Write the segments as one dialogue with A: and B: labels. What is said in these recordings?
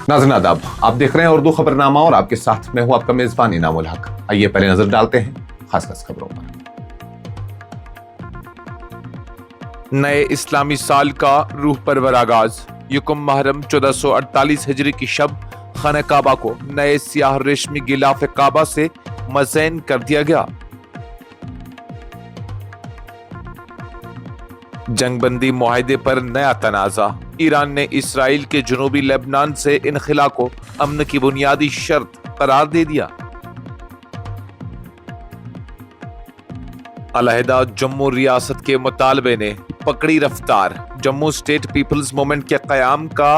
A: नाज़रीन आदाब, आप देख रहे हैं उर्दू खबरनामा और आपके साथ मैं हूं आपका मेजबान इनामुल हक। आइए पहले नजर डालते हैं खास खबरों पर।
B: नए इस्लामी साल का रूह परवर आगाज। यकुम मुहर्रम 1448 हिजरी की शब खाना काबा को नए सियाह रेशमी गिलाफ काबा से मज़ैन कर दिया गया। जंगबंदी मुआहदे पर नया तनाज़ा। ईरान ने इसराइल के जनूबी लेबनान से इनखला को अमन की बुनियादी शर्त करार दे दिया। अलहदा जम्मू रियासत के मुतालबे ने पकड़ी रफ्तार। जम्मू स्टेट पीपल्स मूवमेंट के क़याम का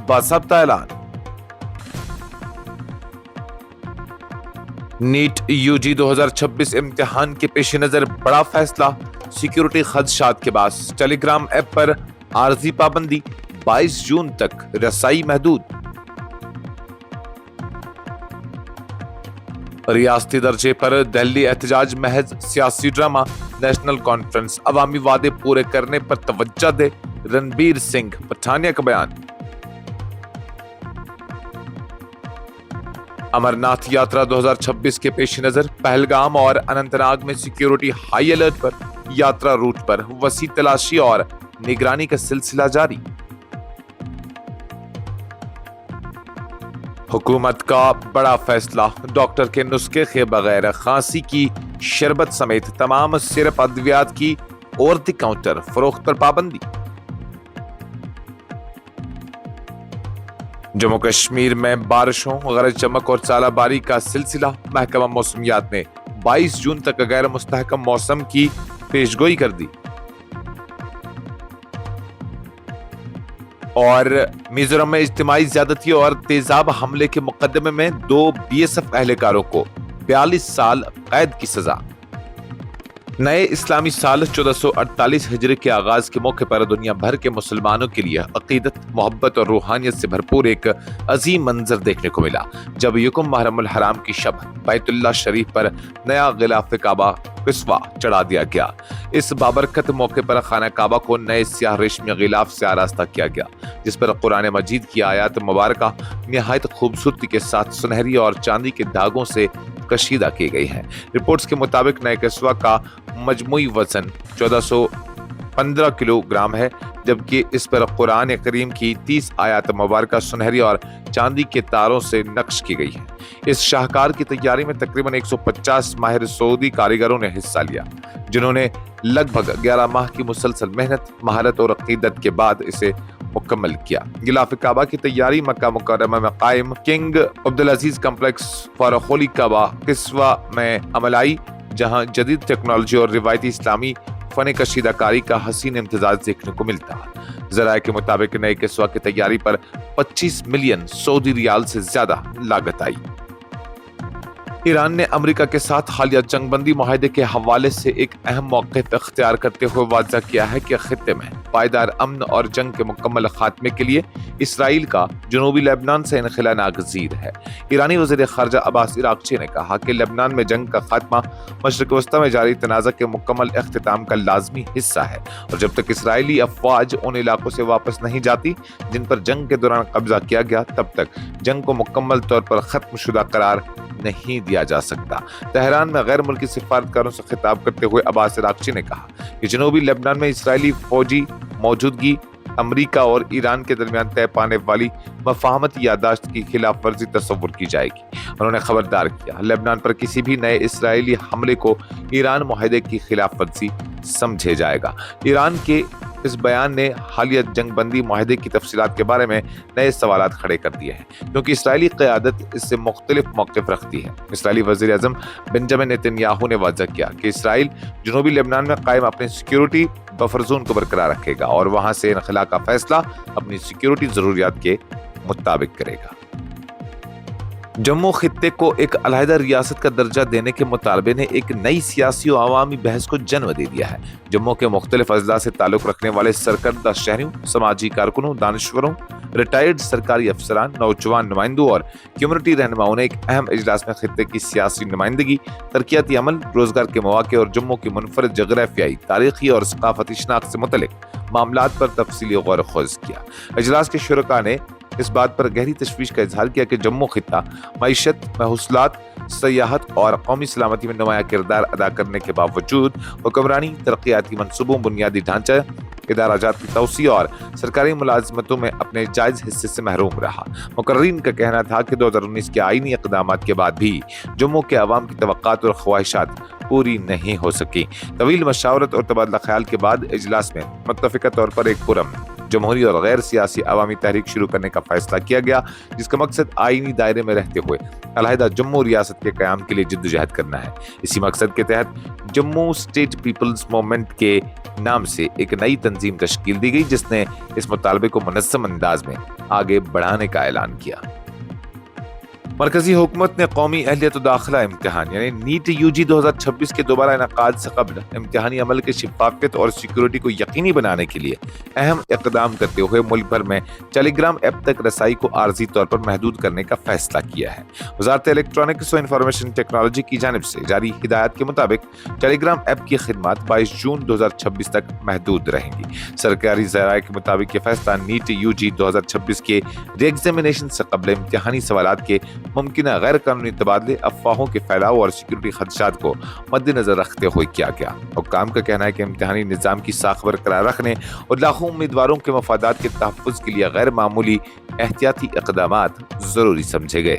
B: बाज़ाब्ता ऐलान। नीट यूजी 2026 इम्तिहान के पेश नजर बड़ा फैसला। सिक्योरिटी खदशात के बाद टेलीग्राम ऐप पर आर्जी पाबंदी। 22 जून तक रसाई महदूद। रियासती दर्जे पर दिल्ली एहतजाज महज सियासी ड्रामा। नेशनल कॉन्फ्रेंस अवामी वादे पूरे करने पर तवज्जो दे। रणबीर सिंह पठानिया का बयान। अमरनाथ यात्रा 2026 के पेश नजर पहलगाम और अनंतनाग में सिक्योरिटी हाई अलर्ट पर। यात्रा रूट पर वसी तलाशी और निगरानी का सिलसिला जारी। हुकूमत का बड़ा फैसला। डॉक्टर के नुस्खे के बगैर खांसी की शरबत समेत तमाम सिरप अद्वियात की औरती काउंटर फरोख्त पर पाबंदी। जम्मू कश्मीर में बारिशों गरज चमक और चालाबारी का सिलसिला। महकमा मौसमियात ने 22 जून तक गैर मुस्तहकम मौसम की पेशगोई कर दी। और मिजोरम में इज्तिमाई ज्यादती और तेजाब हमले के मुकदमे में 2 BSF अहलकारों को 42 साल कैद की सजा। नए इस्लामी साल 1448 हिजरी के आगाज के मौके पर दुनिया भर के मुसलमानों के लिए अकीदत, मोहब्बत और रूहानियत से भरपूर एक अजीम मंजर देखने को मिला जब यकुम मुहर्रम हराम की शब बैतुल्लाह शरीफ पर नया गिलाफ काबा किस्वा चढ़ा दिया गया। इस बाबरकत मौके पर खाना काबा को नए सियाह रेशमी गिलाफ से आरास्ता किया गया, जिस पर कुरान मजीद की आयत मुबारक निहायत खूबसूरती के साथ सुनहरी और चांदी के धागों से कशीदा की गई है। रिपोर्ट्स के मुताबिक नए किस्वा का मजमूई वजन 1415 किलोग्राम है, जबकि इस पर कुरान करीम की 30 आयत मुबारक सुनहरी और चांदी के तारों से नक्श की गई है। इस शाहकार की तैयारी में तकरीबन 150 माहिर सऊदी कारीगरों ने हिस्सा लिया, जिन्होंने लगभग 11 माह की मुसलसल मेहनत, महारत और अकीदत के बाद इसे मुकम्मल किया। गिलाफ काबा की तैयारी मक्का मुकर्रमा में कायम King Abdul Aziz Complex for Holy Kaaba Kiswa में अमल आई, जहां जदीद टेक्नोलॉजी और रिवायती इस्लामी फन कशीदाकारी का हसीन इम्तिजाज देखने को मिलता है। ज़राए के मुताबिक नए किस्वा की तैयारी पर 25 मिलियन सऊदी रियाल से ज्यादा लागत आई। ईरान ने अमेरिका के साथ हालिया जंगबंदी मुआहदे के हवाले से एक अहम मौक़िफ़ इख्तियार करते हुए वाज़ा किया है कि खित्ते में पायदार अमन और जंग के मुकम्मल खात्मे के लिए इसराइल का जनूबी लेबनान से इनखला नागज़ीर है। ईरानी वज़ीर ख़ारजा अब्बास इराक़ची ने कहा कि लेबनान में जंग का खात्मा मशरिक़ वस्ता में जारी तनाज़ा के मुकम्मल इख्तिताम का लाज़मी हिस्सा है, और जब तक इसराइली अफ़वाज उन इलाकों से वापस नहीं जाती जिन पर जंग के दौरान कब्जा किया गया, तब तक जंग को मुकम्मल तौर पर ख़त्म शुदा करार नहीं दिया जा सकता। तेहरान में गैर मुल्की सिफारतकारों से खिताब करते हुए अब्बास इराक़ची ने कहा कि जनूबी लेबनान में इसराइली फौजी मौजूदगी अमेरिका और ईरान के दरमियान तय पाने वाली मफाहमती यादाश्त की खिलाफ वर्जी तस्वुर की जाएगी। उन्होंने खबरदार किया, लेबनान पर किसी भी नए इसराइली हमले को ईरान मुआहदे की खिलाफ वर्जी समझे जाएगा। ईरान के इस बयान ने हालिया जंगबंदी मुआहदे की तफसीलात के बारे में नए सवालात खड़े कर दिए हैं, क्योंकि इसराइली क़यादत इससे मुख्तलिफ मौक़िफ़ रखती है। इसराइली वज़ीर आज़म बेंजामिन नेतन्याहू ने वाज़ा किया कि इसराइल जनूबी लेबनान में कायम अपनी सिक्योरिटी बफर जोन को बरकरार रखेगा और वहाँ से इनखला का फैसला अपनी सिक्योरिटी ज़रूरियात के मुताबिक करेगा। जम्मू खित्ते को एक अलहदा रियासत का दर्जा देने के मुतालबे ने एक नई सियासी और अवामी बहस को जन्म दे दिया है। जम्मू के मुख्तलिफ अजला से ताल्लुक़ रखने वाले सरकर्दा शहरियों, समाजी कारकुनों, दानिश्वरों, रिटायर्ड सरकारी अफसरान, नौजवान नुमाइंदों और कम्युनिटी रहनुमाओं ने एक अहम इजलास में खित्ते की सियासी नुमाइंदगी, तरक्याती अमल, रोजगार के मौके और जम्मू की मुनफरद जगराफियाई, तारीखी और सकाफती शनाख्त से मुतल्लिक मामलात पर तफसीली गौर खोज किया। इजलास के शुरका ने اس بات پر گہری تشویش کا اظہار کیا کہ جموں خطہ معیشت، محصولات، سیاحت اور قومی سلامتی میں نمایاں کردار ادا کرنے کے باوجود حکمرانی، ترقیاتی منصوبوں، بنیادی ڈھانچہ، ادارہ جات کی توسیع اور سرکاری ملازمتوں میں اپنے جائز حصے سے محروم رہا۔ مقررین کا کہنا تھا کہ 2019 کے آئینی اقدامات کے بعد بھی جموں کے عوام کی توقعات اور خواہشات پوری نہیں ہو سکی۔ طویل مشاورت اور تبادلہ خیال کے بعد اجلاس میں متفقہ طور پر ایک پرامن، جمہوری اور غیر سیاسی عوامی تحریک شروع کرنے کا فیصلہ کیا گیا، جس کا مقصد آئینی دائرے میں رہتے ہوئے علیحدہ جموں ریاست کے قیام کے لیے جدوجہد کرنا ہے۔ اسی مقصد کے تحت جموں اسٹیٹ پیپلز موومنٹ کے نام سے ایک نئی تنظیم تشکیل دی گئی، جس نے اس مطالبے کو منظم انداز میں آگے بڑھانے کا اعلان کیا۔ مرکزی حکومت نے قومی اہلیت و داخلہ امتحان یعنی نیٹ یو جی 2026 کے دوبارہ انعقاد سے قبل امتحانی عمل کی شفافیت اور سیکیورٹی کو یقینی بنانے کے لیے اہم اقدام کرتے ہوئے ملک بھر میں ٹیلی گرام ایپ تک رسائی کو عارضی طور پر محدود کرنے کا فیصلہ کیا ہے۔ وزارت الیکٹرانکس و انفارمیشن ٹیکنالوجی کی جانب سے جاری ہدایات کے مطابق ٹیلی گرام ایپ کی خدمات 22 جون 2026 تک محدود رہیں گی۔ سرکاری ذرائع کے مطابق یہ فیصلہ نیٹ یو جی 2026 کے ری ایگزامینیشن سے قبل امتحانی سوالات کے ممکنہ غیر قانونی تبادلے، افواہوں کے پھیلاؤ اور سیکیورٹی خدشات کو مد نظر رکھتے ہوئے کیا گیا۔ حکام کا کہنا ہے کہ امتحانی نظام کی ساکھ برقرار رکھنے اور لاکھوں امیدواروں کے مفادات کے تحفظ کے لیے غیر معمولی احتیاطی اقدامات ضروری سمجھے گئے۔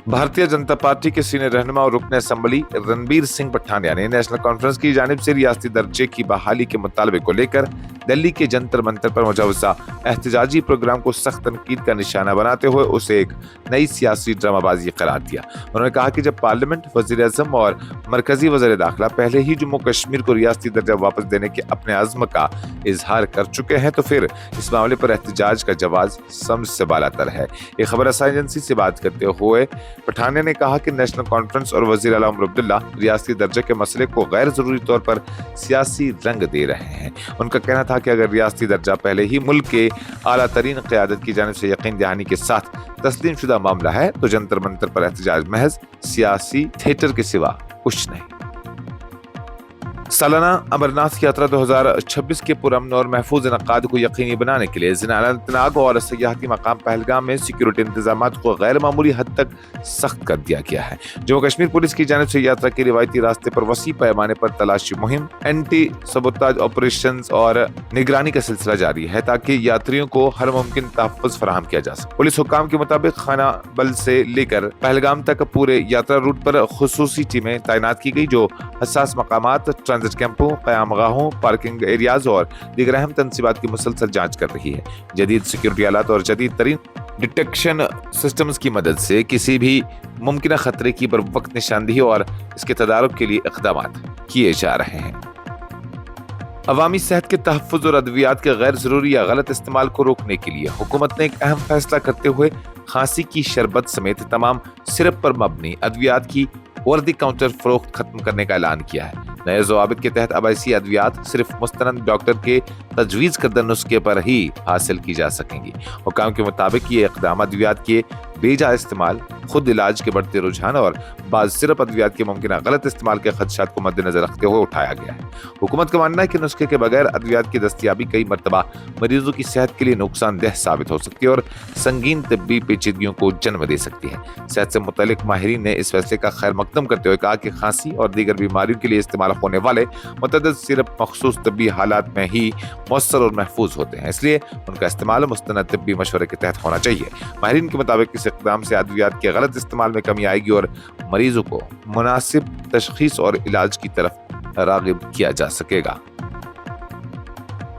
B: بھارتیہ جنتا پارٹی کے سینئر رہنما اور رکن اسمبلی رنبیر سنگھ پٹھانیہ نے نیشنل کانفرنس کی جانب سے ریاستی درجے کی بحالی کے مطالبے کو لے کر دلی کے جنتر منتر پر مجوزہ احتجاجی پروگرام کو سخت تنقید کا نشانہ بناتے ہوئے اسے ایک نئی سیاسی ڈرامہ بازی قرار دیا۔ انہوں نے کہا کہ جب پارلیمنٹ، وزیر اعظم اور مرکزی وزیر داخلہ پہلے ہی جموں کشمیر کو ریاستی درجہ واپس دینے کے اپنے عزم کا اظہار کر چکے ہیں تو پھر اس معاملے پر احتجاج کا جواز سمجھ سے بالاتر ہے۔ ایک خبر رساں ایجنسی سے بات کرتے ہوئے پٹھانیہ نے کہا کہ نیشنل کانفرنس اور وزیر اعلیٰ عمر عبداللہ ریاستی درجے کے مسئلے کو غیر ضروری طور پر سیاسی رنگ دے رہے ہیں۔ ان کا کہنا تھا کہ اگر ریاستی درجہ پہلے ہی ملک کے اعلیٰ ترین قیادت کی جانب سے یقین دہانی کے ساتھ تسلیم شدہ معاملہ ہے تو جنتر منتر پر احتجاج محض سیاسی تھیٹر کے سوا کچھ نہیں۔ سالانہ امرناتھ یاترا 2026 کے پرامن اور محفوظ انعقاد کو یقینی بنانے کے لیے ضلع اننت ناگ اور سیاحتی مقام پہلگام میں سیکیورٹی انتظامات کو غیر معمولی حد تک سخت کر دیا گیا ہے۔ جموں کشمیر پولیس کی جانب سے یاترا کے روایتی راستے پر وسیع پیمانے پر تلاشی مہم، اینٹی سبوتاج آپریشنز اور نگرانی کا سلسلہ جاری ہے تاکہ یاتریوں کو ہر ممکن تحفظ فراہم کیا جا سکے۔ پولیس حکام کے مطابق خانہ بل سے لے کر پہلگام تک پورے یاترا روٹ پر خصوصی ٹیمیں تعینات کی گئی جو حساس مقامات، ٹرانزٹ کیمپوں، قیام گاہوں، پارکنگ ایریاز اور دیگر اہم تنصیبات کی مسلسل جانچ کر رہی ہے۔ جدید سیکیورٹی آلات اور جدید ترین ڈیٹیکشن سسٹمز کی مدد سے کسی بھی ممکنہ خطرے کی بر وقت نشاندہی اور اس کے تدارک کے لیے اقدامات کیے جا رہے ہیں۔ عوامی صحت کے تحفظ اور ادویات کے غیر ضروری یا غلط استعمال کو روکنے کے لیے حکومت نے ایک اہم فیصلہ کرتے ہوئے کھانسی کی شربت سمیت تمام سرپ پر مبنی ادویات کی وردی کاؤنٹر فروخت ختم کرنے کا اعلان کیا ہے۔ نئے ضوابط کے تحت اب ایسی ادویات صرف مستند ڈاکٹر کے تجویز کردہ نسخے پر ہی حاصل کی جا سکیں گی۔ حکام کے مطابق یہ اقدام ادویات کے بے جا استعمال، خود علاج کے بڑھتے رجحان اور بعض صرف ادویات کے ممکنہ غلط استعمال کے خدشات کو مد نظر رکھتے ہوئے اٹھایا گیا ہے۔ حکومت کا ماننا ہے کہ نسخے کے بغیر ادویات کی دستیابی کئی مرتبہ مریضوں کی صحت کے لیے نقصان دہ ثابت ہو سکتی ہے اور سنگین طبی پیچیدگیوں کو جنم دے سکتی ہے۔ صحت سے متعلق ماہرین نے اس فیصلے کا خیر مقدم کرتے ہوئے کہا کہ کھانسی اور دیگر بیماریوں کے لیے استعمال ہونے والے متعدد صرف مخصوص طبی حالات میں ہی مؤثر اور محفوظ ہوتے ہیں، اس لیے ان کا استعمال مستند طبی مشورے کے تحت ہونا چاہیے۔ ماہرین کے مطابق اس اقدام سے ادویات کے غلط استعمال میں کمی آئے گی اور مریضوں کو مناسب تشخیص اور علاج کی طرف راغب کیا جا سکے گا۔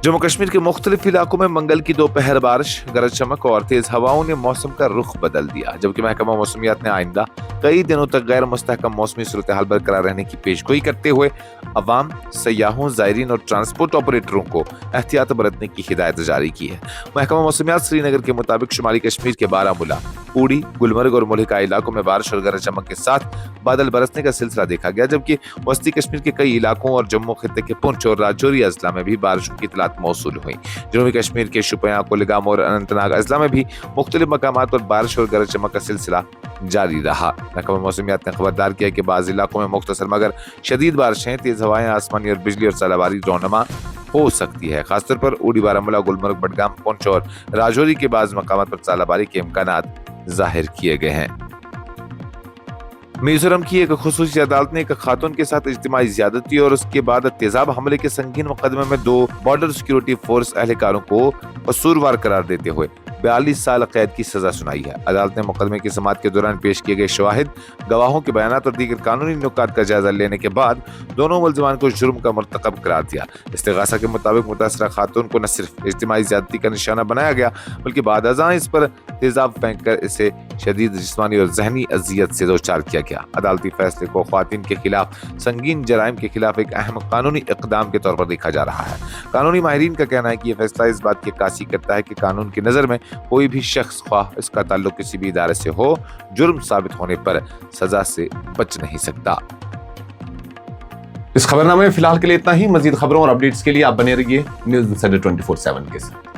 B: جموں کشمیر کے مختلف علاقوں میں منگل کی دوپہر بارش، گرج چمک اور تیز ہواؤں نے موسم کا رخ بدل دیا، جبکہ محکمہ موسمیات نے آئندہ کئی دنوں تک غیر مستحکم موسمی صورتحال برقرار رہنے کی پیشگوئی کرتے ہوئے عوام، سیاحوں، زائرین اور ٹرانسپورٹ آپریٹروں کو احتیاط برتنے کی ہدایت جاری کی ہے۔ محکمہ موسمیات سری نگر کے مطابق شمالی کشمیر کے بارہمولہ، پوڑی، گلمرگ اور ملحقہ علاقوں میں بارش اور گرج چمک کے ساتھ بادل برسنے کا سلسلہ دیکھا گیا، جبکہ وسطی کشمیر کے کئی علاقوں اور جموں خطے کے پونچھ اور راجوری اضلاع میں بھی بارشوں کی اطلاعات موصول ہوئی۔ جنوبی کشمیر کے شوپیاں، کولگام اور اننت ناگ اضلاع میں بھی مختلف مقامات پر بارش اور گرج چمک کا سلسلہ जारी रहा। महकमा मौसमियात ने खबरदार किया कि बाज़ इलाकों में मुख्तसर मगर शदीद बारिशें, तेज हवाएं, आसमानी और बिजली और ज़ालाबारी रौनमा हो सकती है। खासतौर पर उड़ी, बारामूला, गुलमर्ग, बडगाम, पुंछ और राजौरी के बाज़ मकामात पर ज़ालाबारी के इम्कानात जाहिर किए गए हैं। मिजोरम की एक खुसूसी अदालत ने एक खातून के साथ इज्तिमाई ज़्यादती और उसके बाद तेजाब हमले के संगीन मुकदमे में 2 बॉर्डर सिक्योरिटी फोर्स एहलकारों को कसूरवार करार देते हुए 42 साल कैद की सजा सुनाई है। अदालत ने मुकदमे की समाअत के दौरान पेश किए गए शवाहिद, गवाहों के बयानात और दीगर कानूनी नुकात का जायजा लेने के बाद दोनों मुल्ज़िमान को जुर्म का मर्तकब करार दिया। इस्तिगासा के मुताबिक मुतासरा खातून को न सिर्फ इज्तिमाई ज़्यादती का निशाना बनाया गया, बल्कि बाद अज़ां इस पर तेजाब फेंक कर इसे शदीद जिस्मानी और जहनी अजियत से दो चार किया गया। अदालती फैसले को ख्वातीन के खिलाफ संगीन जराइम के खिलाफ एक अहम कानूनी इक़दाम के तौर पर देखा जा रहा है। कानूनी माहिरीन का कहना है कि यह फैसला इस बात की अक्कासी करता है कि कानून की नज़र में कोई भी शख्स, ख्वाह इसका ताल्लुक किसी भी इदारे से हो, जुर्म साबित होने पर सजा से बच नहीं सकता।
A: इस खबरनामे में फिलहाल के लिए इतना ही। मजीद खबरों और अपडेट्स के लिए आप बने रहिए न्यूज़ इंसाइडर 24/7 के साथ।